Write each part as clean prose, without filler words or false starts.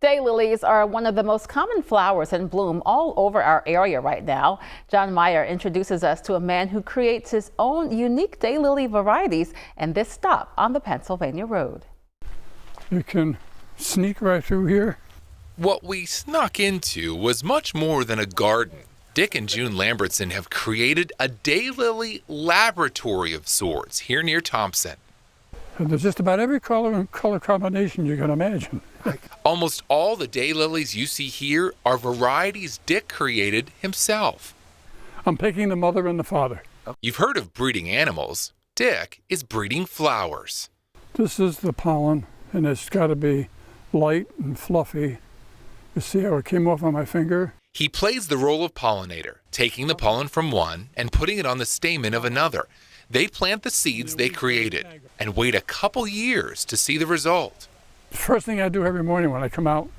Daylilies are one of the most common flowers in bloom all over our area right now. Jon Meyer introduces us to a man who creates his own unique daylily varieties in this stop on the Pennsylvania Road. You can sneak right through here. What we snuck into was much more than a garden. Dick and June Lambertson have created a daylily laboratory of sorts here near Thompson. And there's just about every color and color combination you can imagine. Almost all the daylilies you see here are varieties Dick created himself. I'm picking the mother and the father. You've heard of breeding animals. Dick is breeding flowers. This is the pollen, and it's got to be light and fluffy. You see how it came off on my finger? He plays the role of pollinator, taking the pollen from one and putting it on the stamen of another. They plant the seeds they created and wait a couple years to see the result. First thing I do every morning when I come out,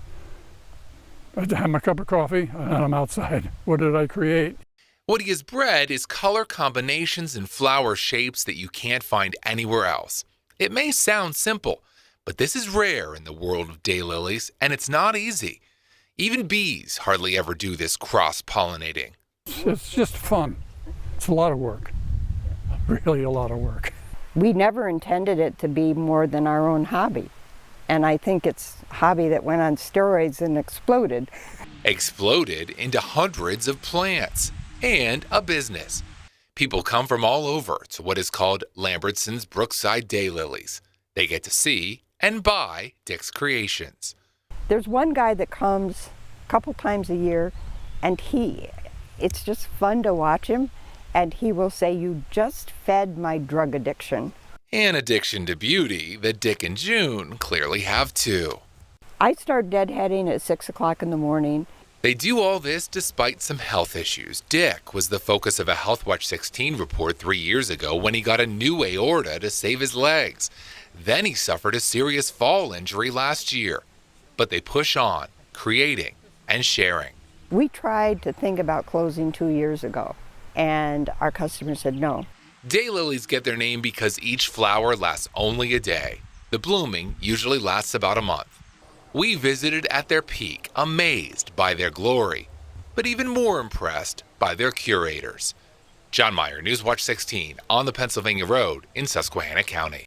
I have my cup of coffee and I'm outside. What did I create? What he has bred is color combinations and flower shapes that you can't find anywhere else. It may sound simple, but this is rare in the world of daylilies, and it's not easy. Even bees hardly ever do this cross-pollinating. It's just fun. It's a lot of work. Really a lot of work. We never intended it to be more than our own hobby. And I think it's a hobby that went on steroids and exploded. Exploded into hundreds of plants and a business. People come from all over to what is called Lambertson's Brookside Daylilies. They get to see and buy Dick's creations. There's one guy that comes a couple times a year, and it's just fun to watch him. And he will say, "You just fed my drug addiction." An addiction to beauty that Dick and June clearly have too. I start deadheading at 6 o'clock in the morning. They do all this despite some health issues. Dick was the focus of a HealthWatch 16 report 3 years ago when he got a new aorta to save his legs. Then he suffered a serious fall injury last year. But they push on, creating and sharing. We tried to think about closing 2 years ago, and our customers said no. Daylilies get their name because each flower lasts only a day. The blooming usually lasts about a month. We visited at their peak, amazed by their glory, but even more impressed by their curators. Jon Meyer, Newswatch 16, on the Pennsylvania Road in Susquehanna County.